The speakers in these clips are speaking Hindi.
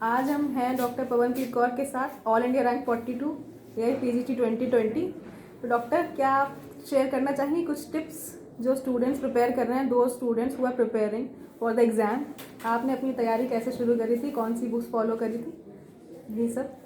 आज हम हैं डॉक्टर पवनप्रीत कौर के साथ ऑल इंडिया रैंक 42 AIPGT 2020। तो डॉक्टर, क्या आप शेयर करना चाहेंगे कुछ टिप्स जो स्टूडेंट्स प्रिपेयर कर रहे हैं, दो students who are preparing for the exam? आपने अपनी तैयारी कैसे शुरू करी थी, कौन सी बुक्स फॉलो करी थी, ये सब?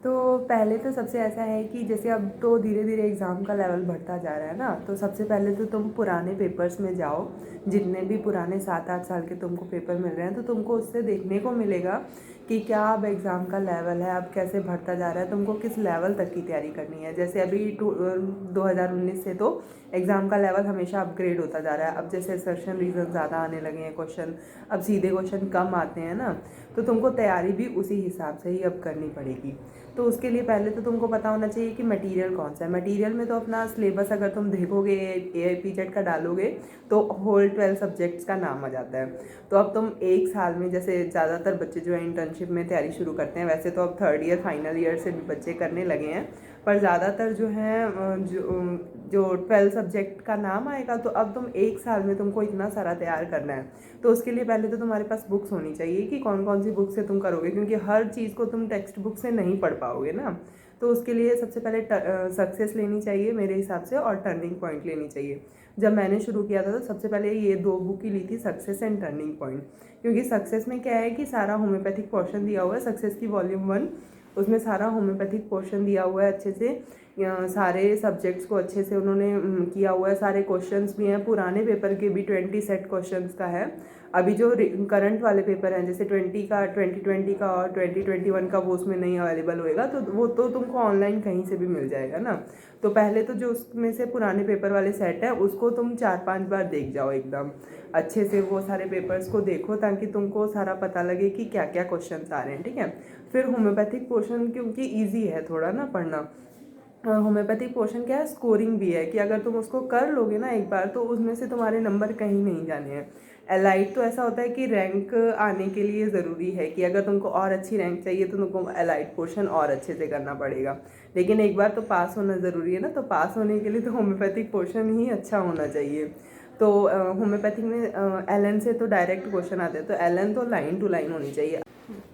तो पहले तो सबसे ऐसा है कि जैसे अब तो धीरे धीरे एग्ज़ाम का लेवल बढ़ता जा रहा है ना, तो सबसे पहले तो तुम पुराने पेपर्स में जाओ। जितने भी पुराने 7-8 साल के तुमको पेपर मिल रहे हैं तो तुमको उससे देखने को मिलेगा कि क्या अब एग्ज़ाम का लेवल है, अब कैसे बढ़ता जा रहा है, तुमको किस लेवल तक की तैयारी करनी है। जैसे अभी 2019 से तो एग्ज़ाम का लेवल हमेशा अपग्रेड होता जा रहा है। अब जैसे सेशन रीजन ज़्यादा आने लगे हैं, क्वेश्चन अब सीधे क्वेश्चन कम आते हैं ना, तो तुमको तैयारी भी उसी हिसाब से ही अब करनी पड़ेगी। तो उसके लिए पहले तो तुमको पता होना चाहिए कि मटेरियल कौन सा है। मटेरियल में तो अपना सिलेबस अगर तुम देखोगे, AIPZ का डालोगे तो होल 12 सब्जेक्ट्स का नाम आ जाता है। तो अब तुम एक साल में, जैसे ज़्यादातर बच्चे जो है इंटर्नशिप में तैयारी शुरू करते हैं, वैसे तो अब 3rd ईयर फाइनल ईयर से भी बच्चे करने लगे हैं, पर ज़्यादातर जो हैं जो 12 सब्जेक्ट का नाम आएगा, तो अब तुम एक साल में तुमको इतना सारा तैयार करना है। तो उसके लिए पहले तो तुम्हारे पास बुक्स होनी चाहिए कि कौन कौन सी बुक से तुम करोगे, क्योंकि हर चीज़ को तुम टेक्स्ट बुक से नहीं पढ़ पाओगे ना। तो उसके लिए सबसे पहले सक्सेस लेनी चाहिए मेरे हिसाब से, और टर्निंग पॉइंट लेनी चाहिए। जब मैंने शुरू किया था तो सबसे पहले ये 2 बुक ही ली थी, सक्सेस एंड टर्निंग पॉइंट। क्योंकि सक्सेस में क्या है कि सारा होम्योपैथिक पोर्शन दिया हुआ है। सक्सेस की वॉल्यूम 1, उसमें सारा होम्योपैथिक पोर्शन दिया हुआ है अच्छे से। सारे सब्जेक्ट्स को अच्छे से उन्होंने किया हुआ है। सारे क्वेश्चंस भी हैं, पुराने पेपर के भी 20 सेट क्वेश्चंस का है। अभी जो करंट वाले पेपर हैं, जैसे 2020 का और 2021 का, वो उसमें नहीं अवेलेबल होएगा, तो वो तो तुमको ऑनलाइन कहीं से भी मिल जाएगा ना। तो पहले तो जो उसमें से पुराने पेपर वाले सेट है उसको तुम 4-5 बार देख जाओ, एकदम अच्छे से वो सारे पेपर्स को देखो, ताकि तुमको सारा पता लगे कि क्या क्या क्वेश्चन आ रहे हैं, ठीक है। फिर होम्योपैथिक पोर्शन क्योंकि ईजी है थोड़ा ना पढ़ना। होम्योपैथिक पोर्शन क्या है, स्कोरिंग भी है, कि अगर तुम उसको कर लोगे ना एक बार, तो उसमें से तुम्हारे नंबर कहीं नहीं जाने हैं। एलाइड तो ऐसा होता है कि रैंक आने के लिए ज़रूरी है कि अगर तुमको और अच्छी रैंक चाहिए तो तुमको एलाइड पोर्शन और अच्छे से करना पड़ेगा। लेकिन एक बार तो पास होना ज़रूरी है ना, तो पास होने के लिए तो होम्योपैथिक पोर्शन ही अच्छा होना चाहिए। तो होम्योपैथिक में LN से तो डायरेक्ट क्वेश्चन आते हैं, तो LN तो लाइन टू लाइन होनी चाहिए।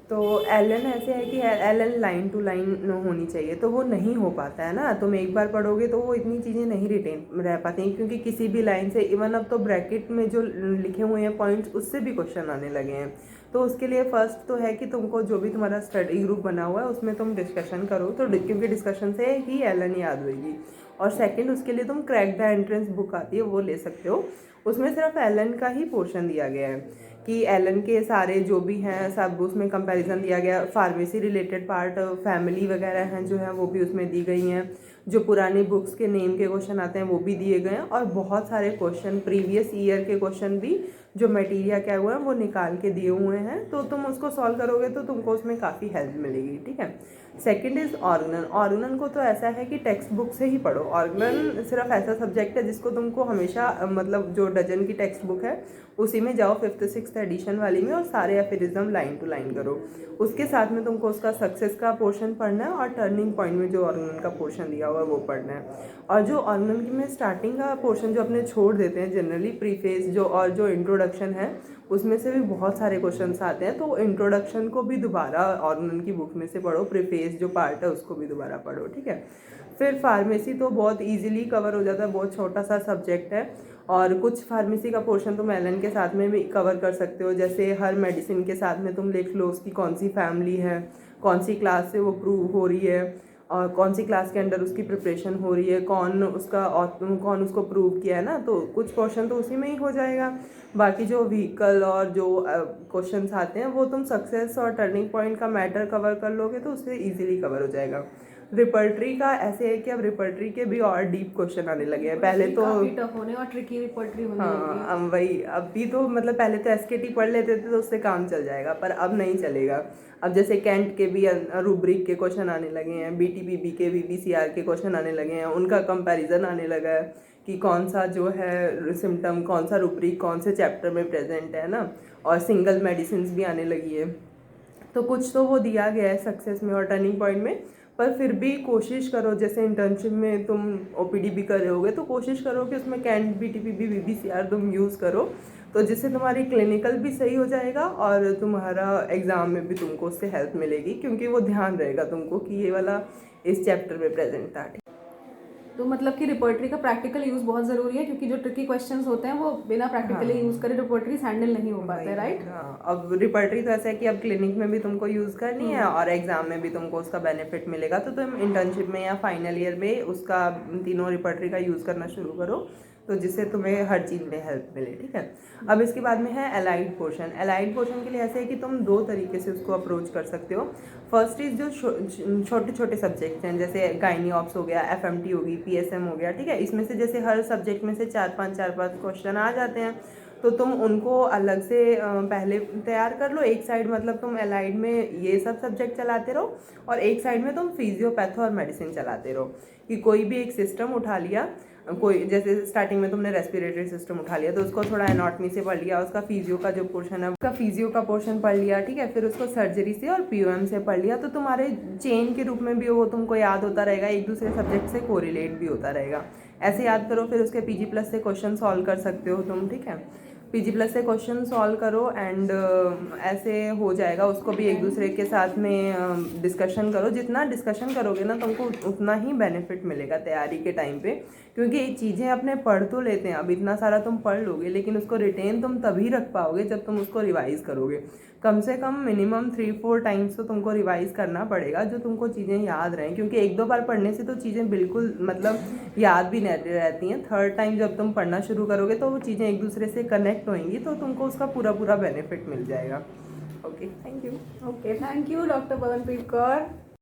तो LN ऐसे है कि LN लाइन टू लाइन होनी चाहिए, तो वो नहीं हो पाता है ना। तुम एक बार पढ़ोगे तो वो इतनी चीज़ें नहीं रिटेन रह पाती हैं, क्योंकि किसी भी लाइन से, इवन अब तो ब्रैकेट में जो लिखे हुए हैं पॉइंट्स, उससे भी क्वेश्चन आने लगे हैं। तो उसके लिए फर्स्ट तो है कि तुमको जो भी तुम्हारा स्टडी ग्रुप बना हुआ है उसमें तुम डिस्कशन करो, तो क्योंकि डिस्कशन से ही LN याद होगी। और सेकंड, उसके लिए तुम क्रैक द एंट्रेंस बुक आती है, वो ले सकते हो। उसमें सिर्फ LN का ही पोर्शन दिया गया है कि LN के सारे जो भी हैं सब उसमें कंपैरिजन दिया गया। फार्मेसी रिलेटेड पार्ट, फैमिली वगैरह हैं जो हैं, वो भी उसमें दी गई हैं। जो पुरानी बुक्स के नेम के क्वेश्चन आते हैं वो भी दिए गए हैं, और बहुत सारे क्वेश्चन प्रीवियस ईयर के क्वेश्चन भी जो मटेरियल क्या हुआ है वो निकाल के दिए हुए हैं। तो तुम उसको सॉल्व करोगे तो तुमको उसमें काफ़ी हेल्प मिलेगी, ठीक है। Second is ऑर्गनन। ऑर्गनन को तो ऐसा है कि टेक्स्ट बुक से ही पढ़ो। ऑर्गनन सिर्फ ऐसा सब्जेक्ट है जिसको तुमको हमेशा मतलब जो डजन की टेक्स्ट बुक है उसी में जाओ, 5th-6th एडिशन वाली में, और सारे एफिरिज्म लाइन टू लाइन करो। उसके साथ में तुमको उसका सक्सेस का पोर्शन पढ़ना है, और टर्निंग पॉइंट में जो ऑर्गनन का पोर्शन दिया हुआ है वो पढ़ना है। और जो ऑर्गनन में स्टार्टिंग का पोर्शन जो अपने छोड़ देते हैं जनरली, प्रीफेस जो और जो इंट्रोडक्शन है, उसमें से भी बहुत सारे क्वेश्चंस आते हैं। तो इंट्रोडक्शन को भी दोबारा ऑर्गनन की बुक में से पढ़ो, प्रीफेस जो पार्ट है उसको भी दोबारा पढ़ो, ठीक है। फिर फार्मेसी तो बहुत इजीली कवर हो जाता है, बहुत छोटा सा सब्जेक्ट है। और कुछ फार्मेसी का पोर्शन तुम LN के साथ में भी कवर कर सकते हो। जैसे हर मेडिसिन के साथ में तुम लिख लो उसकी कौन सी फैमिली है, कौन सी क्लास से वो प्रूव हो रही है, और कौन सी क्लास के अंडर उसकी प्रिपरेशन हो रही है, कौन उसको प्रूव किया है ना। तो कुछ पोर्शन तो उसी में ही हो जाएगा। बाकी जो व्हीकल और जो क्वेश्चंस आते हैं वो तुम सक्सेस और टर्निंग पॉइंट का मैटर कवर कर लोगे तो उससे इजीली कवर हो जाएगा। रिपर्टरी का ऐसे है कि अब रिपर्टरी के भी और डीप क्वेश्चन आने लगे हैं। पहले तो काफी टफ होने और ट्रिकी रिपोर्टरी होने लगी है। हाँ, अब वही, अभी तो मतलब पहले तो SKT पढ़ लेते थे तो उससे काम चल जाएगा, पर अब नहीं चलेगा। अब जैसे कैंट के भी रूब्रिक के क्वेश्चन आने लगे हैं, BTPB के VBCR के क्वेश्चन आने लगे हैं, उनका कंपैरिजन आने लगा है कि कौन सा जो है सिम्टम, कौन सा रूब्रिक कौन से चैप्टर में प्रेजेंट है ना। और सिंगल मेडिसिन भी आने लगी है। तो कुछ तो वो दिया गया है सक्सेस में और टर्निंग पॉइंट में, पर फिर भी कोशिश करो, जैसे इंटर्नशिप में तुम OPD भी कर रहे होगे तो कोशिश करो कि उसमें कैंट, BTPB, VBCR तुम यूज़ करो, तो जिससे तुम्हारी क्लिनिकल भी सही हो जाएगा और तुम्हारा एग्ज़ाम में भी तुमको उससे हेल्प मिलेगी, क्योंकि वो ध्यान रहेगा तुमको कि ये वाला इस चैप्टर में प्रेजेंट था। तो मतलब कि रिपोर्टरी का प्रैक्टिकल यूज़ बहुत ज़रूरी है, क्योंकि जो ट्रिकी क्वेश्चंस होते हैं वो बिना प्रैक्टिकली यूज़ करे रिपोर्टरीज हैंडल नहीं हो पाते, राइट? हाँ, अब रिपर्टरी तो ऐसा है कि अब क्लिनिक में भी तुमको यूज़ करनी है और एग्जाम में भी तुमको उसका बेनिफिट मिलेगा, तो तुम इंटर्नशिप में या फाइनल ईयर में उसका तीनों रिपर्टरी का यूज़ करना शुरू करो, तो जिससे तुम्हें हर चीज़ में हेल्प मिले, ठीक है। अब इसके बाद में है अलाइड पोर्शन। अलाइड पोर्शन के लिए ऐसे है कि तुम दो तरीके से उसको अप्रोच कर सकते हो। फर्स्ट इज जो छोटे छोटे सब्जेक्ट हैं, जैसे गाइनी ऑप्स हो गया, एफएमटी होगी, पीएसएम हो गया, ठीक है। इसमें से जैसे हर सब्जेक्ट में से 4-5 क्वेश्चन आ जाते हैं, तो तुम उनको अलग से पहले तैयार कर लो एक साइड, मतलब तुम अलाइड में ये सब सब्जेक्ट चलाते रहो और एक साइड में तुम फिजियोपैथो और मेडिसिन चलाते रहो, कि कोई भी एक सिस्टम उठा लिया, कोई जैसे स्टार्टिंग में तुमने रेस्पिरेटरी सिस्टम उठा लिया तो उसको थोड़ा एनाटॉमी से पढ़ लिया, उसका फिजियो का जो पोर्शन है उसका फिजियो का पोर्शन पढ़ लिया, ठीक है। फिर उसको सर्जरी से और पीओएम से पढ़ लिया, तो तुम्हारे चेन के रूप में भी वो तुमको याद होता रहेगा, एक दूसरे सब्जेक्ट से कोरिलेट भी होता रहेगा। ऐसे याद करो, फिर उसके पीजी प्लस से क्वेश्चन सॉल्व कर सकते हो तुम, ठीक है। पीजी प्लस से क्वेश्चन सॉल्व करो एंड ऐसे हो जाएगा। उसको भी एक दूसरे के साथ में डिस्कशन करो, जितना डिस्कशन करोगे ना तुमको उतना ही बेनिफिट मिलेगा तैयारी के टाइम पे, क्योंकि ये चीज़ें अपने पढ़ तो लेते हैं, अब इतना सारा तुम पढ़ लोगे लेकिन उसको रिटेन तुम तभी रख पाओगे जब तुम उसको रिवाइज़ करोगे। कम से कम मिनिमम 3-4 टाइम्स तो तुमको रिवाइज़ करना पड़ेगा, जो तुमको चीज़ें याद रहें, क्योंकि 1-2 बार पढ़ने से तो चीज़ें बिल्कुल मतलब याद भी नहीं रहती हैं। थर्ड टाइम जब तुम पढ़ना शुरू करोगे तो वो चीज़ें एक दूसरे से कनेक्ट होंगी, तो तुमको उसका पूरा बेनिफिट मिल जाएगा। Okay, thank you. Okay, thank you doctor Pawanpreet Kaur.